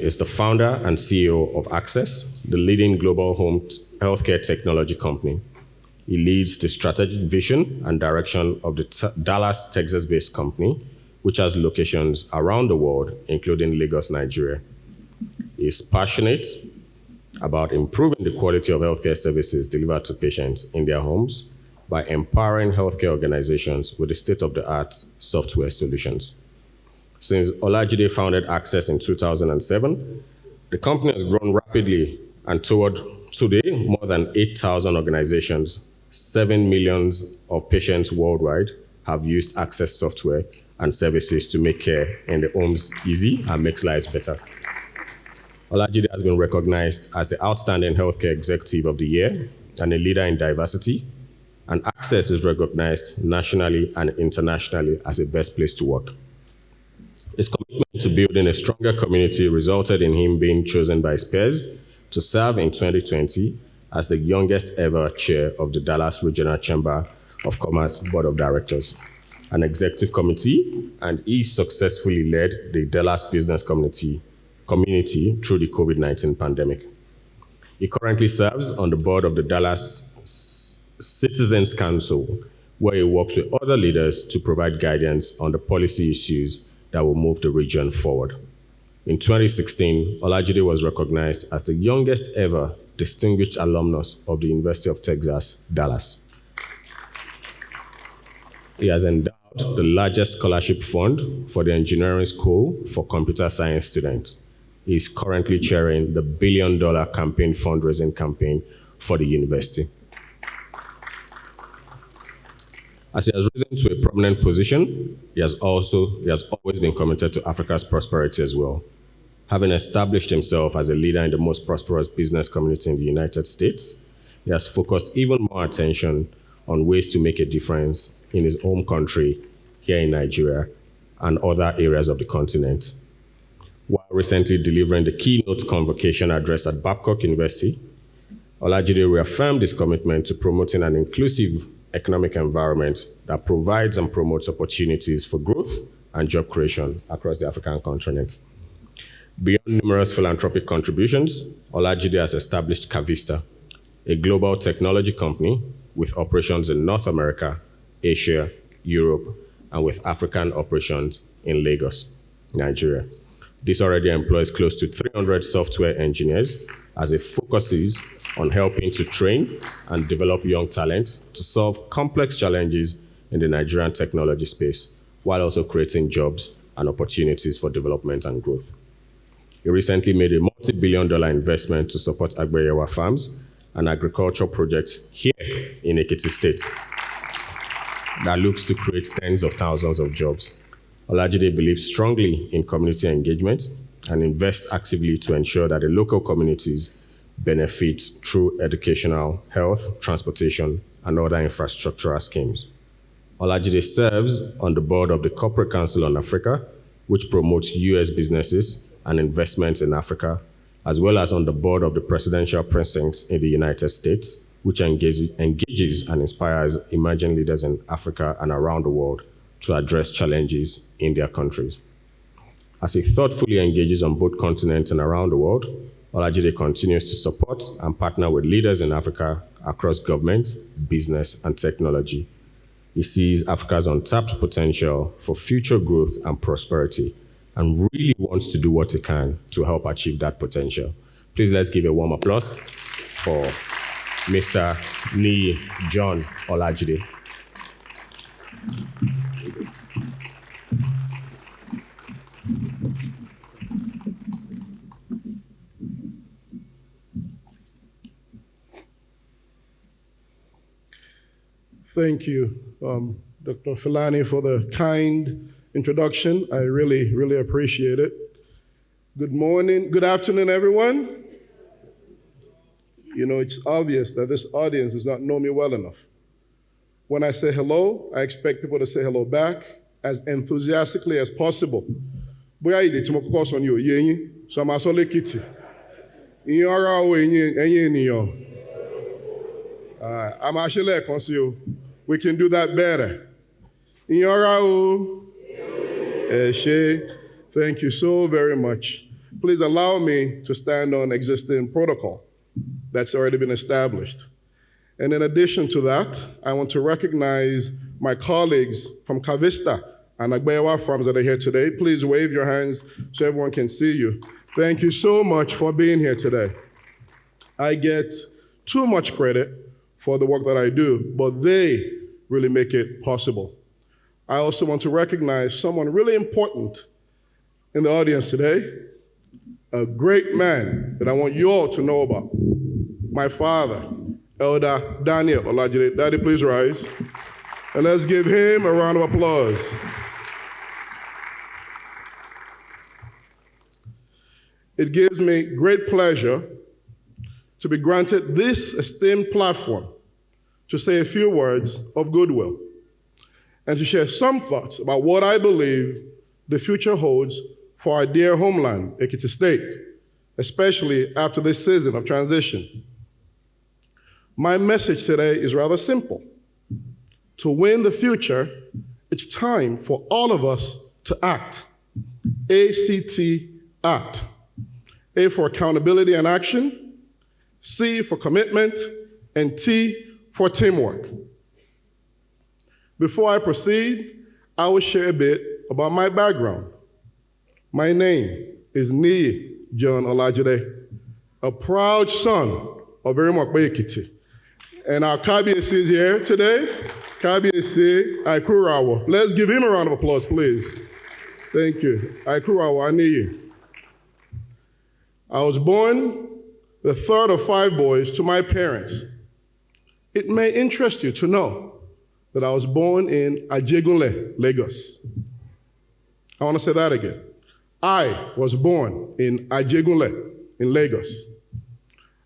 is the founder and CEO of Axxess, the leading global home healthcare technology company. He leads the strategic vision and direction of the Dallas, Texas-based company, which has locations around the world, including Lagos, Nigeria. He is passionate about improving the quality of healthcare services delivered to patients in their homes by empowering healthcare organizations with the state-of-the-art software solutions. Since Olajide founded Axxess in 2007, the company has grown rapidly, and toward today, more than 8,000 organizations, 7 million of patients worldwide have used Axxess software and services to make care in the homes easy and makes lives better. Olajide has been recognized as the Outstanding Healthcare Executive of the Year and a leader in diversity, and Axxess is recognized nationally and internationally as a best place to work. His commitment to building a stronger community resulted in him being chosen by his peers to serve in 2020 as the youngest ever chair of the Dallas Regional Chamber of Commerce Board of Directors, an executive committee, and he successfully led the Dallas business community through the COVID-19 pandemic. He currently serves on the board of the Dallas Citizens Council, where he works with other leaders to provide guidance on the policy issues that will move the region forward. In 2016, Olajide was recognized as the youngest ever distinguished alumnus of the University of Texas, Dallas. He has endowed the largest scholarship fund for the engineering school for computer science students. He is currently chairing the $1 billion fundraising campaign for the university. As he has risen to a prominent position, he has always been committed to Africa's prosperity as well. Having established himself as a leader in the most prosperous business community in the United States, he has focused even more attention on ways to make a difference in his home country, here in Nigeria, and other areas of the continent. While recently delivering the keynote convocation address at Babcock University, Olajide reaffirmed his commitment to promoting an inclusive economic environment that provides and promotes opportunities for growth and job creation across the African continent. Beyond numerous philanthropic contributions, Olajide has established Cavista, a global technology company with operations in North America, Asia, Europe, and with African operations in Lagos, Nigeria. This already employs close to 300 software engineers as it focuses on helping to train and develop young talent to solve complex challenges in the Nigerian technology space, while also creating jobs and opportunities for development and growth. He recently made a multi-billion-dollar investment to support Agbeyewa farms and agricultural projects here in Ekiti State that looks to create tens of thousands of jobs. Olajide believes strongly in community engagement and invests actively to ensure that the local communities benefit through educational, health, transportation, and other infrastructural schemes. Olajide serves on the board of the Corporate Council on Africa, which promotes U.S. businesses and investments in Africa, as well as on the board of the Presidential Precincts in the United States, which engages and inspires emerging leaders in Africa and around the world to address challenges in their countries. As he thoughtfully engages on both continents and around the world, Olajide continues to support and partner with leaders in Africa across government, business, and technology. He sees Africa's untapped potential for future growth and prosperity and really wants to do what he can to help achieve that potential. Please let's give a warm applause for Mr. Ni John Olajide. Thank you, Dr. Filani, for the kind introduction. I really, really appreciate it. Good morning, good afternoon, everyone. You know, it's obvious that this audience does not know me well enough. When I say hello, I expect people to say hello back as enthusiastically as possible. So I'm Ado-Ekiti. I'm actually a we can do that better. Thank you so very much. please allow me to stand on existing protocol that's already been established. And in addition to that, I want to recognize my colleagues from Kavista and Agbewa farms that are here today. Please wave your hands so everyone can see you. Thank you so much for being here today. I get too much credit for the work that I do, but they really make it possible. I also want to recognize someone really important in the audience today, a great man that I want you all to know about, my father, Elder Daniel Olajide. Daddy, please rise. And let's give him a round of applause. It gives me great pleasure to be granted this esteemed platform to say a few words of goodwill and to share some thoughts about what I believe the future holds for our dear homeland, Ekiti State, especially after this season of transition. My message today is rather simple. To win the future, it's time for all of us to act. A-C-T, act. A for accountability and action, C for commitment, and T for teamwork. Before I proceed, I will share a bit about my background. My name is John Olajide, a proud son of Ekiti. And our Kabiyesi is here today. Kabiyesi Aikurawa. Let's give him a round of applause, please. Thank you. Aikurawa Aniyi. I was born the third of 5 boys to my parents. It may interest you to know that I was born in Ajegunle, Lagos. I want to say that again. I was born in Ajegunle, in Lagos.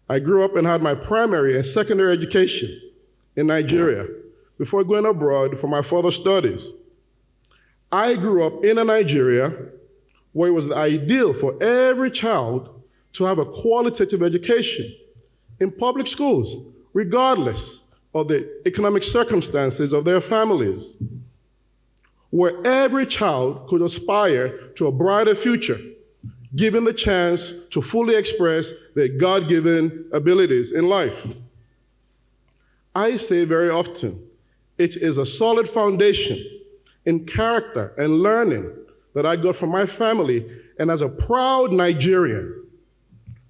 I grew up and had my primary and secondary education in Nigeria before going abroad for my further studies. I grew up in a Nigeria where it was ideal for every child to have a qualitative education in public schools, regardless of the economic circumstances of their families, where every child could aspire to a brighter future, given the chance to fully express their God-given abilities in life. I say very often, it is a solid foundation in character and learning that I got from my family, and as a proud Nigerian,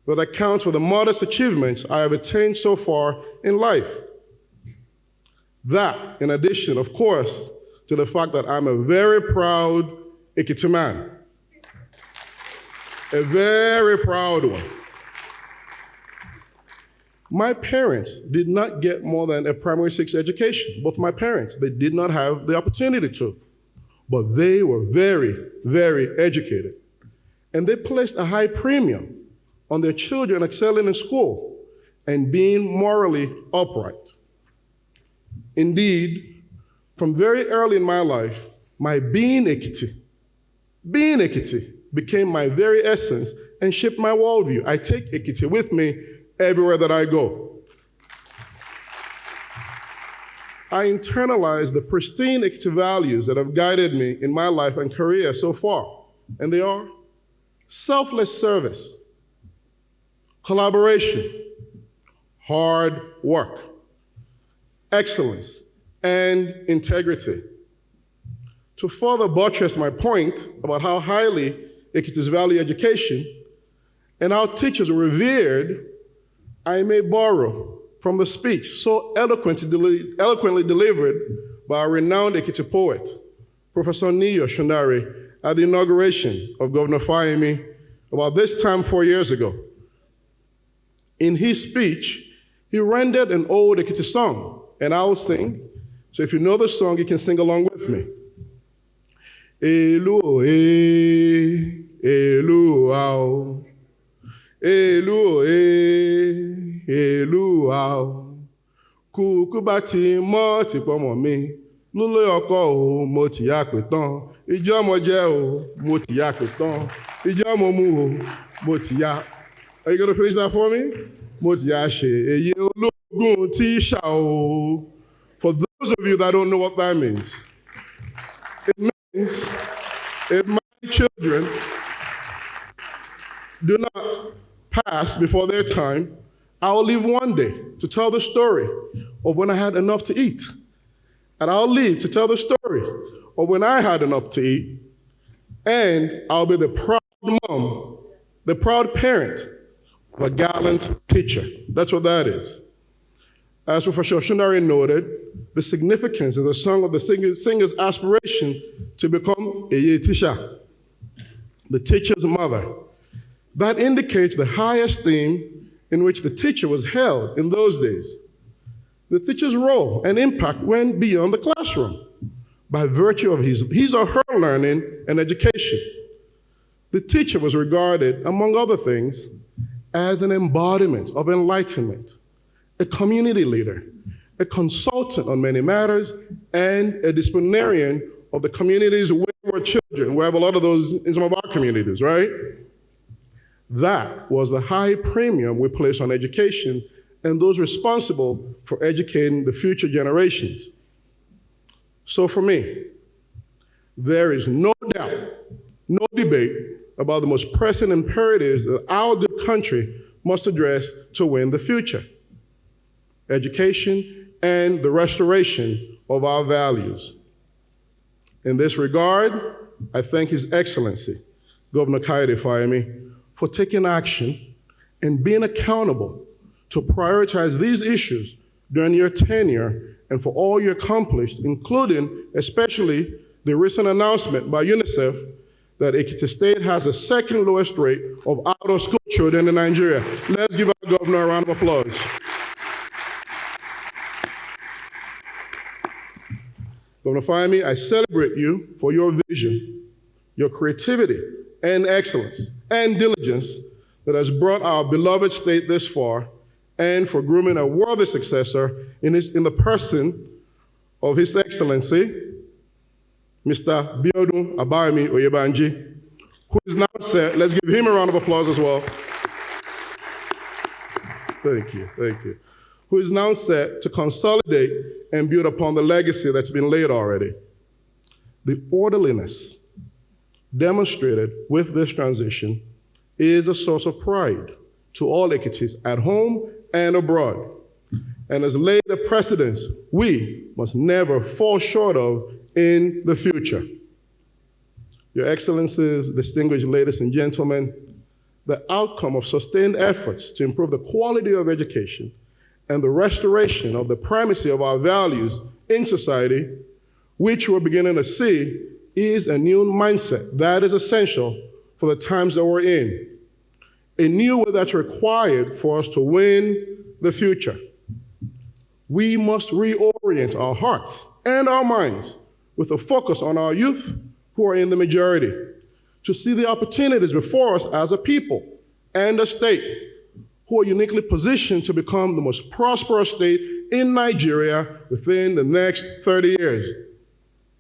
that accounts for the modest achievements I have attained so far in life. That, in addition, of course, to the fact that I'm a very proud Ekiti man. A very proud one. My parents did not get more than a primary 6 education. Both my parents, they did not have the opportunity to. But they were very, very educated. And they placed a high premium on their children excelling in school and being morally upright. Indeed, from very early in my life, my being Ekiti became my very essence and shaped my worldview. I take Ekiti with me everywhere that I go. I internalized the pristine Ekiti values that have guided me in my life and career so far, and they are selfless service, collaboration, hard work, excellence, and integrity. To further buttress my point about how highly Ekiti's value education and how teachers are revered, I may borrow from the speech so eloquently delivered by a renowned Ekiti poet, Professor Niyo Shunari, at the inauguration of Governor Fayemi about this time 4 years ago. In his speech, he rendered an old Ekiti song, and I will sing. So if you know the song, you can sing along with me. Elu o e, elu ao, elu o e, elu ao. Kukubati mo ti pomo mi, lulo oko o mo ti ya pe tan. Ijo mo je o mo ti ya pe tan. Ijo mo mu o mo ti ya. Are you going to finish that for me? Mo ti ya se eye ologun ti sha o. For those of you that don't know what that means, it means if my children do not pass before their time, I will live one day to tell the story of when I had enough to eat. And I'll live to tell the story of when I had enough to eat. And I'll be the proud mom, the proud parent of a gallant teacher. That's what that is. As Professor Shunari noted, the significance is a song of the singer's aspiration to become a Yetisha, the teacher's mother. That indicates the high esteem in which the teacher was held in those days. The teacher's role and impact went beyond the classroom by virtue of his or her learning and education. The teacher was regarded, among other things, as an embodiment of enlightenment, a community leader, a consultant on many matters, and a disciplinarian of the community's wayward children. We have a lot of those in some of our communities, right? That was the high premium we place on education and those responsible for educating the future generations. So for me, there is no doubt, no debate about the most pressing imperatives that our good country must address to win the future: education and the restoration of our values. In this regard, I thank His Excellency, Governor Kayode Fayemi, for taking action and being accountable to prioritize these issues during your tenure and for all you accomplished, including especially the recent announcement by UNICEF that Ekiti State has the second lowest rate of out-of-school children in Nigeria. Let's give our governor a round of applause. Governor Fayemi, I celebrate you for your vision, your creativity and excellence and diligence that has brought our beloved state this far, and for grooming a worthy successor in the person of His Excellency, Mr. Biodun Oyebanji, who is now set. Let's give him a round of applause as well. Thank you, thank you. Who is now set to consolidate and build upon the legacy that's been laid already. The orderliness demonstrated with this transition is a source of pride to all Ekitis at home and abroad, and has laid a precedence we must never fall short of in the future. Your Excellencies, distinguished ladies and gentlemen, the outcome of sustained efforts to improve the quality of education and the restoration of the primacy of our values in society, which we're beginning to see, is a new mindset that is essential for the times that we're in. A new way that's required for us to win the future. We must reorient our hearts and our minds with a focus on our youth who are in the majority, to see the opportunities before us as a people and a state who are uniquely positioned to become the most prosperous state in Nigeria within the next 30 years.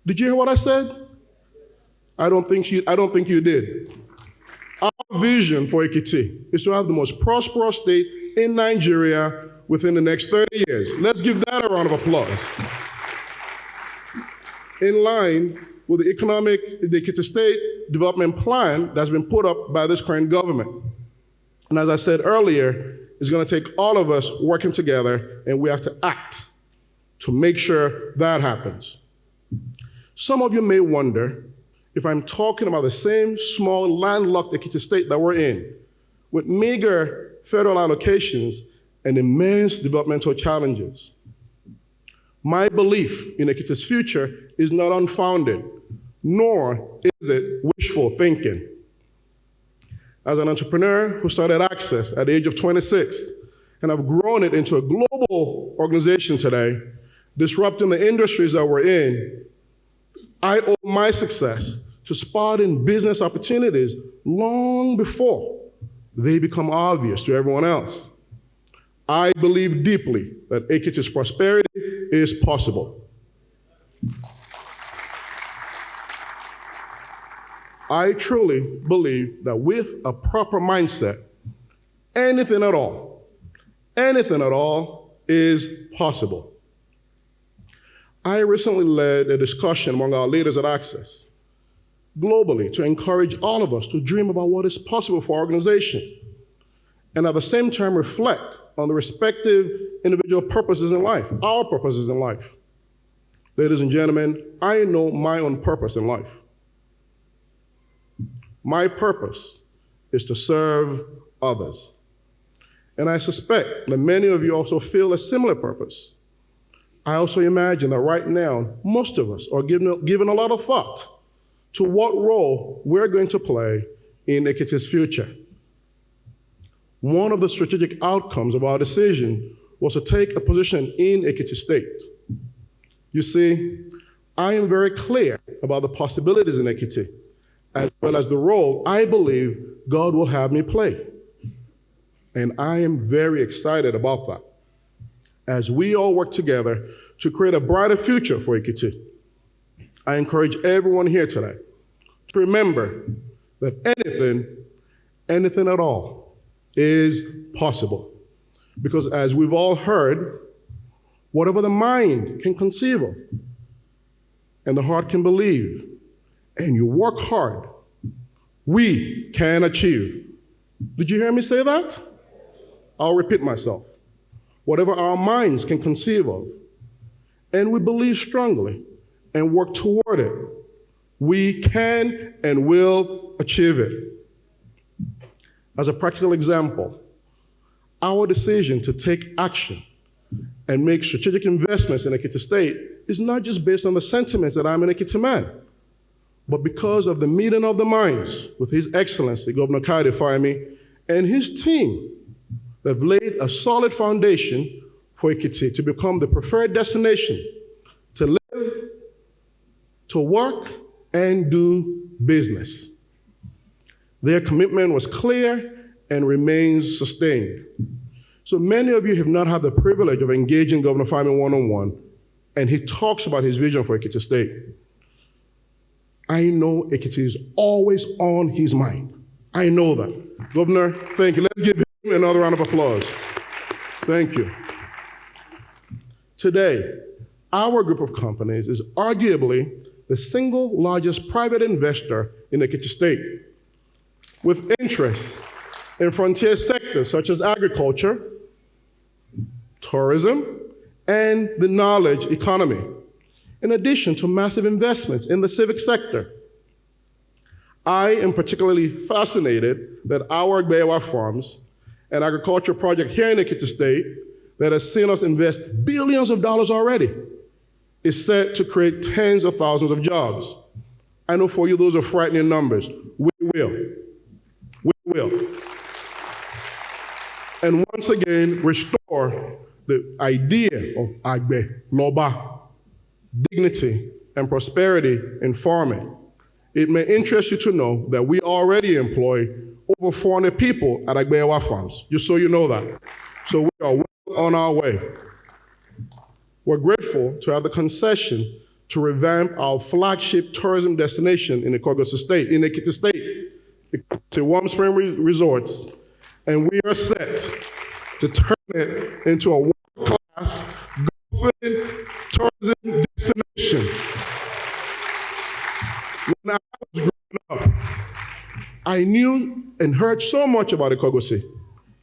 Did you hear what I said? I don't think you did. Our vision for Ekiti is to have the most prosperous state in Nigeria within the next 30 years. Let's give that a round of applause. In line with the Ekiti State development plan that's been put up by this current government. And as I said earlier, it's going to take all of us working together, and we have to act to make sure that happens. Some of you may wonder if I'm talking about the same small landlocked Ekiti State that we're in, with meager federal allocations and immense developmental challenges. My belief in Ekiti's future is not unfounded, nor is it wishful thinking. As an entrepreneur who started Axxess at the age of 26, and I've grown it into a global organization today, disrupting the industries that we're in, I owe my success to spotting business opportunities long before they become obvious to everyone else. I believe deeply that Ekiti's prosperity is possible. I truly believe that with a proper mindset, anything at all is possible. I recently led a discussion among our leaders at Axxess globally to encourage all of us to dream about what is possible for our organization, and at the same time reflect on the respective individual purposes in life, our purposes in life. Ladies and gentlemen, I know my own purpose in life. My purpose is to serve others. And I suspect that many of you also feel a similar purpose. I also imagine that right now, most of us are giving a lot of thought to what role we're going to play in Ekiti's future. One of the strategic outcomes of our decision was to take a position in Ekiti State. You see, I am very clear about the possibilities in Ekiti, as well as the role I believe God will have me play. And I am very excited about that, as we all work together to create a brighter future for Ekiti. I encourage everyone here today to remember that anything at all, is possible. Because as we've all heard, whatever the mind can conceive of, and the heart can believe, and you work hard, we can achieve. Did you hear me say that? I'll repeat myself. Whatever our minds can conceive of, and we believe strongly, and work toward it, we can and will achieve it. As a practical example, our decision to take action and make strategic investments in Ekiti State is not just based on the sentiments that I'm an Ekiti man, but because of the meeting of the minds with His Excellency Governor Kayode Fayemi and his team that have laid a solid foundation for Ekiti to become the preferred destination to live, to work, and do business. Their commitment was clear and remains sustained. So many of you have not had the privilege of engaging Governor Fayemi one-on-one, and he talks about his vision for Ekiti State. I know Ekiti is always on his mind. I know that. Governor, thank you. Let's give him another round of applause. Thank you. Today, our group of companies is arguably the single largest private investor in Ekiti State, with interests in frontier sectors such as agriculture, tourism, and the knowledge economy, in addition to massive investments in the civic sector. I am particularly fascinated that our Agbewa Farms, an agriculture project here in Ekiti State that has seen us invest billions of dollars already, is set to create tens of thousands of jobs. I know for you those are frightening numbers. We will. We will. And once again, restore the idea of Agbe, Loba, dignity, and prosperity in farming. It may interest you to know that we already employ over 400 people at Agbewa Farms, just so you know that. So we are well on our way. We're grateful to have the concession to revamp our flagship tourism destination in Ekiti State, to Warm Spring Resorts, and we are set to turn it into a world-class golfing tourism destination. When I was growing up, I knew and heard so much about Ikogosi.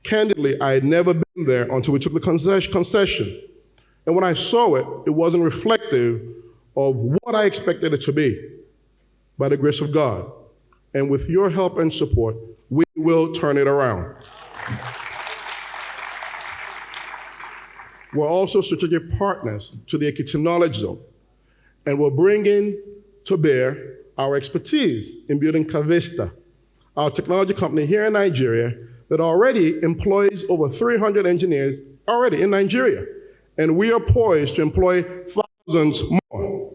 Candidly, I had never been there until we took the concession. And when I saw it, it wasn't reflective of what I expected it to be. By the grace of God, and with your help and support, we will turn it around. We're also strategic partners to the Ekiti Knowledge Zone, and we're bringing to bear our expertise in building Kavista, our technology company here in Nigeria that already employs over 300 engineers already in Nigeria, and we are poised to employ thousands more.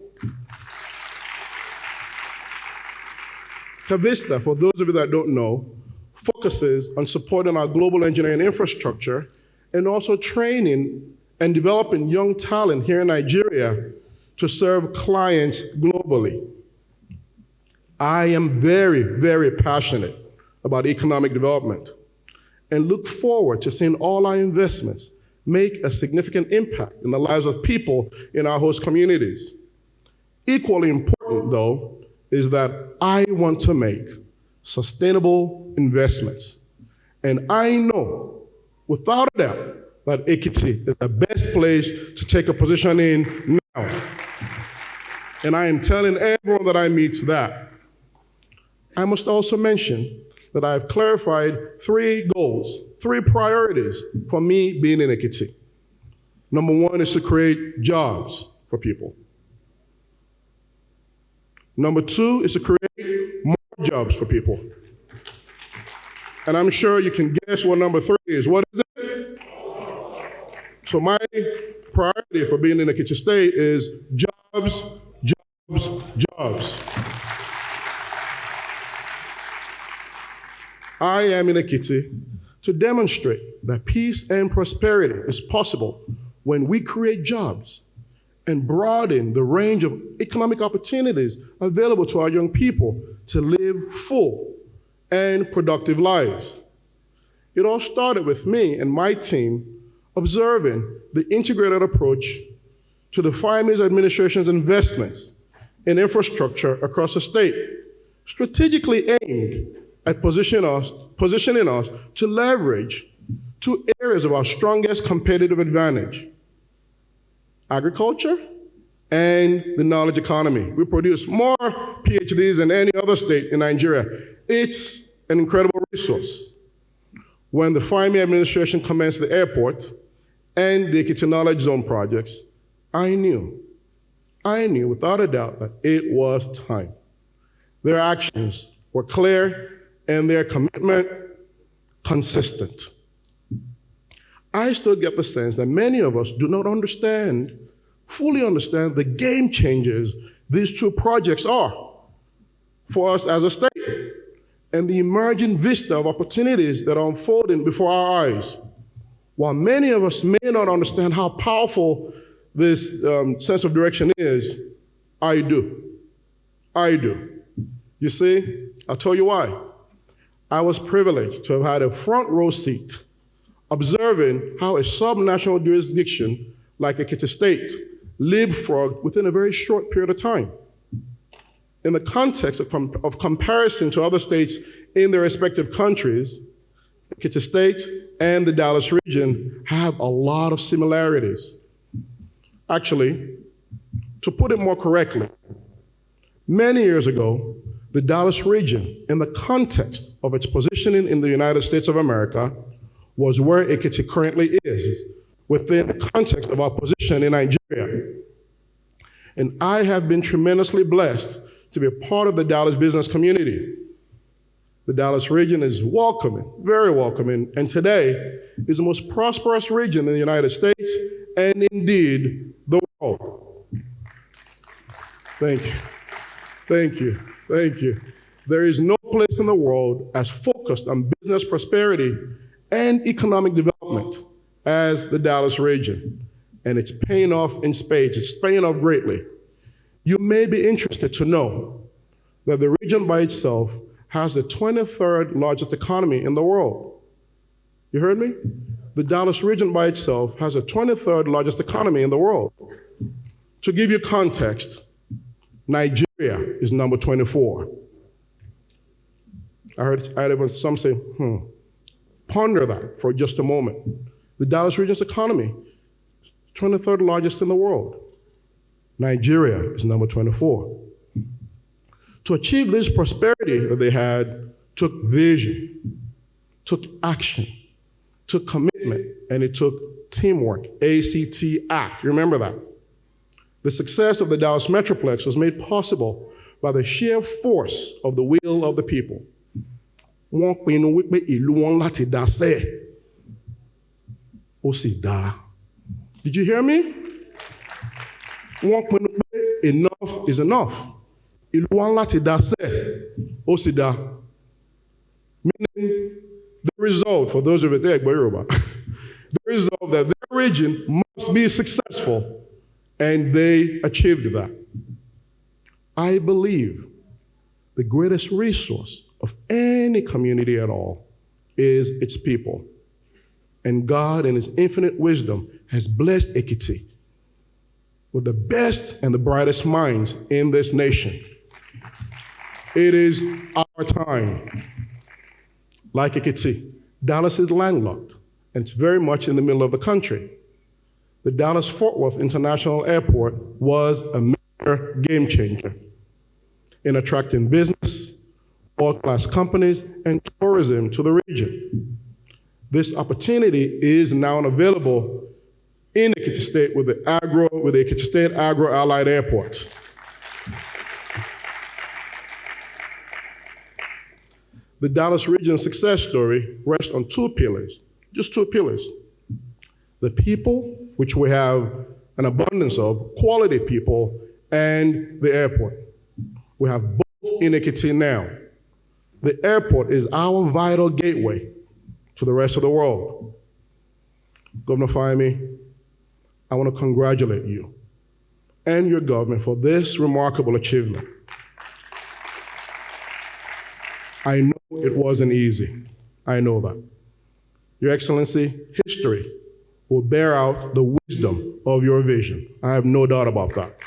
Kavista, for those of you that don't know, focuses on supporting our global engineering infrastructure and also training and developing young talent here in Nigeria to serve clients globally. I am very, very passionate about economic development and look forward to seeing all our investments make a significant impact in the lives of people in our host communities. Equally important, though, is that I want to make sustainable investments. And I know, without a doubt, that Ekiti is the best place to take a position in now. And I am telling everyone that I meet that. I must also mention that I've clarified 3 goals, 3 priorities for me being in Ekiti. Number 1 is to create jobs for people. Number 2 is to create more jobs for people. And I'm sure you can guess what number 3 is. What is it? So my priority for being in Ekiti State is jobs, jobs, jobs. I am in Ekiti to demonstrate that peace and prosperity is possible when we create jobs and broaden the range of economic opportunities available to our young people to live full and productive lives. It all started with me and my team observing the integrated approach to the Fayemi administration's investments in infrastructure across the state, strategically aimed at positioning us to leverage 2 areas of our strongest competitive advantage: agriculture and the knowledge economy. We produce more PhDs than any other state in Nigeria. It's an incredible resource. When the Fayemi administration commenced the airport and the Ekiti Knowledge Zone projects, I knew without a doubt that it was time. Their actions were clear and their commitment consistent. I still get the sense that many of us do not fully understand the game changers these 2 projects are for us as a state and the emerging vista of opportunities that are unfolding before our eyes. While many of us may not understand how powerful this sense of direction is, I do. You see, I'll tell you why. I was privileged to have had a front row seat observing how a subnational jurisdiction like Ekiti State leapfrogged within a very short period of time. In the context of comparison to other states in their respective countries, Ekiti State and the Dallas region have a lot of similarities. Actually, to put it more correctly, many years ago, the Dallas region, in the context of its positioning in the United States of America, was where Ekiti currently is, within the context of our position in Nigeria. And I have been tremendously blessed to be a part of the Dallas business community. The Dallas region is welcoming, very welcoming, and today is the most prosperous region in the United States and indeed the world. Thank you. Thank you. Thank you. There is no place in the world as focused on business prosperity and economic development as the Dallas region. And it's paying off in spades. It's paying off greatly. You may be interested to know that the region by itself has the 23rd largest economy in the world. You heard me? The Dallas region by itself has the 23rd largest economy in the world. To give you context, Nigeria is number 24. I heard even some say, ponder that for just a moment. The Dallas region's economy, 23rd largest in the world. Nigeria is number 24. To achieve this prosperity that they had took vision, took action, took commitment, and it took teamwork, ACT Act. You remember that? The success of the Dallas Metroplex was made possible by the sheer force of the will of the people. Did you hear me? Enough is enough. Meaning the result, for those of you there, the result that their region must be successful, and they achieved that. I believe the greatest resource of any community at all is its people. And God, in His infinite wisdom, has blessed Ekiti with the best and the brightest minds in this nation. It is our time. Like Ekiti, Dallas is landlocked, and it's very much in the middle of the country. The Dallas-Fort Worth International Airport was a major game changer in attracting business, world-class companies, and tourism to the region. This opportunity is now available in Ekiti State with the Ekiti State Agro-Allied Airport. The Dallas region's success story rests on two pillars, just two pillars. The people, which we have an abundance of, quality people, and the airport. We have both in Ekiti now. The airport is our vital gateway to the rest of the world. Governor Fayemi, I want to congratulate you and your government for this remarkable achievement. I know it wasn't easy. I know that. Your Excellency, history will bear out the wisdom of your vision. I have no doubt about that.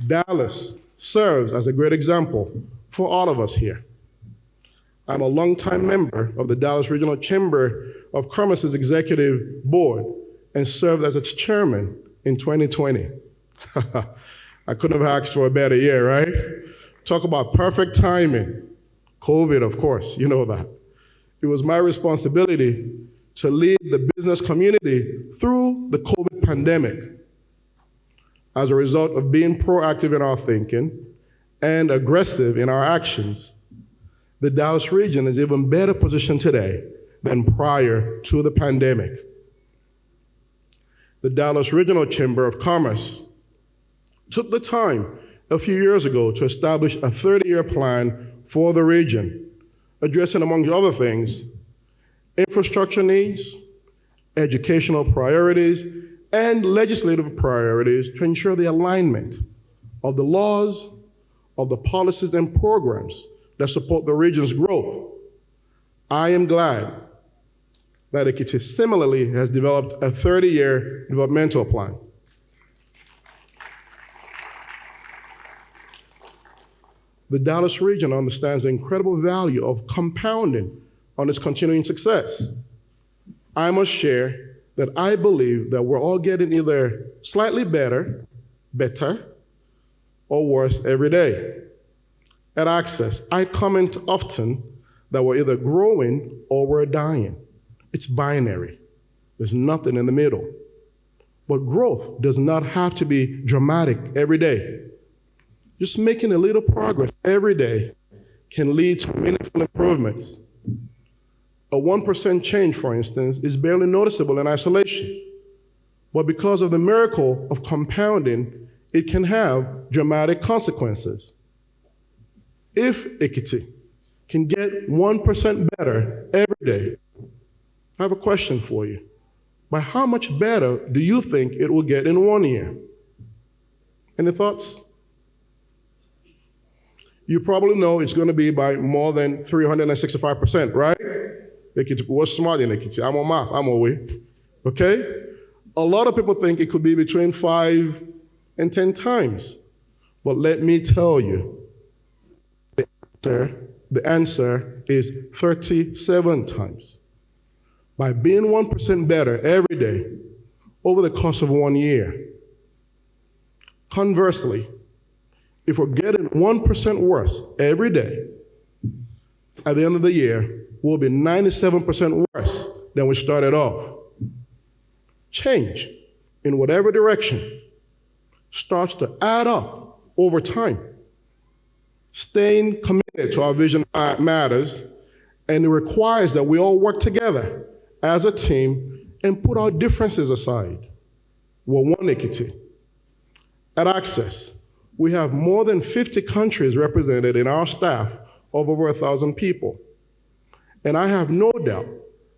Dallas serves as a great example for all of us here. I'm a longtime member of the Dallas Regional Chamber of Commerce's Executive Board and served as its chairman in 2020. I couldn't have asked for a better year, right? Talk about perfect timing. COVID, of course, you know that. It was my responsibility to lead the business community through the COVID pandemic. As a result of being proactive in our thinking and aggressive in our actions, the Dallas region is even better positioned today than prior to the pandemic. The Dallas Regional Chamber of Commerce took the time a few years ago to establish a 30-year plan for the region, addressing, among other things, infrastructure needs, educational priorities, and legislative priorities to ensure the alignment of the laws, of the policies and programs that support the region's growth. I am glad that Ekiti similarly has developed a 30-year developmental plan. The Dallas region understands the incredible value of compounding on its continuing success. I must share that I believe that we're all getting either slightly better, or worse every day. At Axxess, I comment often that we're either growing or we're dying. It's binary. There's nothing in the middle. But growth does not have to be dramatic every day. Just making a little progress every day can lead to meaningful improvements. A 1% change, for instance, is barely noticeable in isolation. But because of the miracle of compounding, it can have dramatic consequences. If Ekiti can get 1% better every day, I have a question for you. By how much better do you think it will get in 1 year? Any thoughts? You probably know it's going to be by more than 365%, right? Ekiti was smart in Ekiti. I'm on math, I'm away. Okay? A lot of people think it could be between 5 and 10 times. But let me tell you, the answer is 37 times. By being 1% better every day over the course of 1 year. Conversely, if we're getting 1% worse every day, at the end of the year, we'll be 97% worse than we started off. Change in whatever direction starts to add up over time. Staying committed to our vision matters, and it requires that we all work together as a team and put our differences aside. We're one Ekiti. At Axxess, we have more than 50 countries represented in our staff of over 1,000 people. And I have no doubt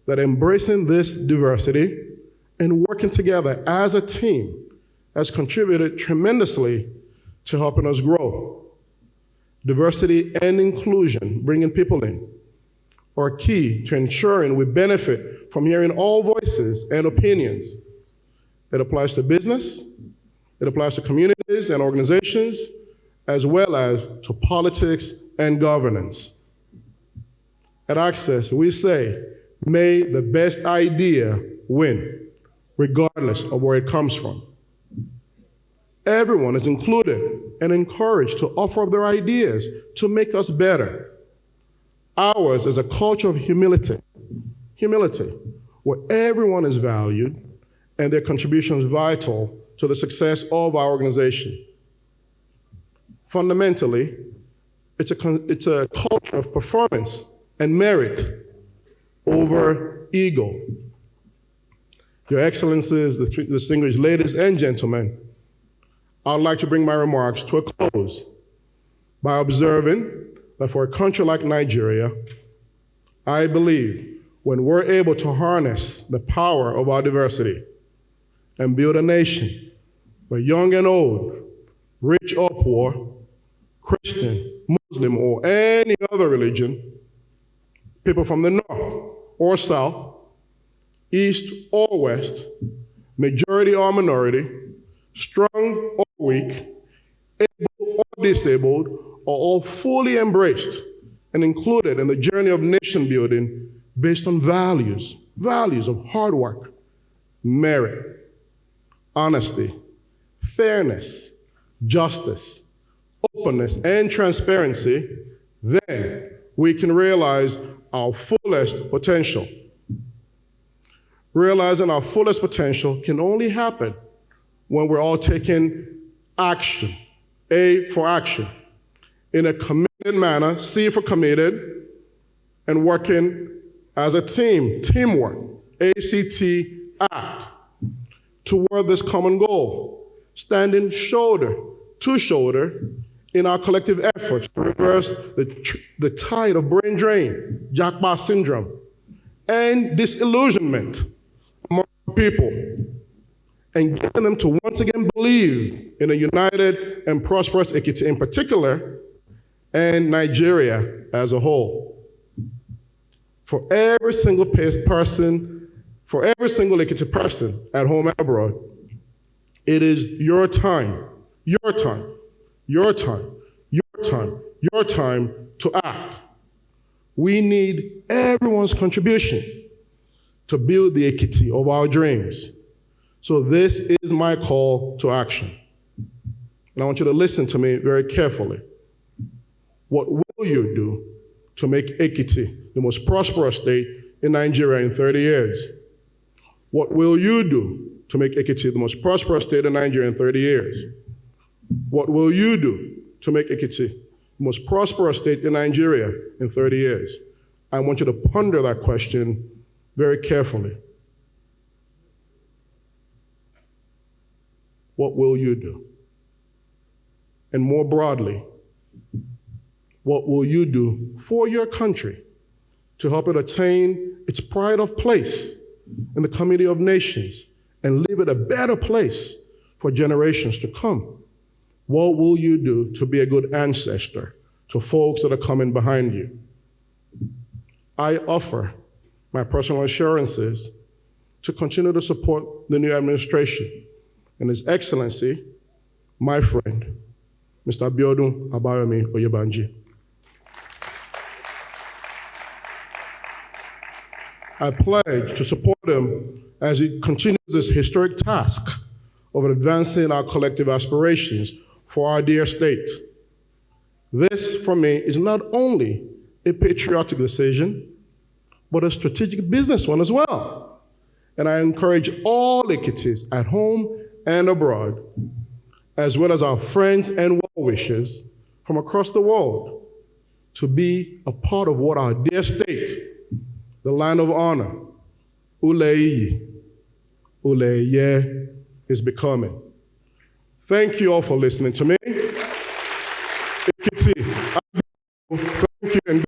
that embracing this diversity and working together as a team has contributed tremendously to helping us grow. Diversity and inclusion, bringing people in, are key to ensuring we benefit from hearing all voices and opinions. It applies to business, it applies to communities and organizations, as well as to politics and governance. At Axxess, we say, may the best idea win, regardless of where it comes from. Everyone is included and encouraged to offer up their ideas to make us better. Ours is a culture of humility, where everyone is valued and their contribution is vital to the success of our organization. Fundamentally, it's a culture of performance and merit over ego. Your Excellencies, the distinguished ladies and gentlemen, I'd like to bring my remarks to a close by observing that for a country like Nigeria, I believe when we're able to harness the power of our diversity and build a nation where young and old, rich or poor, Christian, Muslim, or any other religion, people from the north or south, east or west, majority or minority, strong or weak, able or disabled, are all fully embraced and included in the journey of nation building based on values of hard work, merit, honesty, fairness, justice, openness, and transparency, then we can realize our fullest potential. Realizing our fullest potential can only happen when we're all taking action, A for action, in a committed manner, C for committed, and working as a team, teamwork, ACT, act, toward this common goal, standing shoulder to shoulder in our collective efforts to reverse the tide of brain drain, Jackpot syndrome, and disillusionment among people, and getting them to once again believe in a united and prosperous Ekiti in particular, and Nigeria as a whole. For every single person, for every single Ekiti person at home and abroad, it is your time, your time, your time, your time, your time to act. We need everyone's contribution to build the Ekiti of our dreams. So this is my call to action. And I want you to listen to me very carefully. What will you do to make Ekiti the most prosperous state in Nigeria in 30 years? What will you do to make Ekiti the most prosperous state in Nigeria in 30 years? What will you do to make Ekiti the most prosperous state in Nigeria in 30 years? I want you to ponder that question very carefully. What will you do? And more broadly, what will you do for your country to help it attain its pride of place in the community of nations and leave it a better place for generations to come? What will you do to be a good ancestor to folks that are coming behind you? I offer my personal assurances to continue to support the new administration and His Excellency, my friend, Mr. Biodun Oyebanji. I pledge to support him as he continues this historic task of advancing our collective aspirations for our dear state. This, for me, is not only a patriotic decision, but a strategic business one as well. And I encourage all Ekitis at home and abroad, as well as our friends and well-wishers from across the world, to be a part of what our dear state, the land of honor, Uleye, is becoming. Thank you all for listening to me. Ekiti, thank you and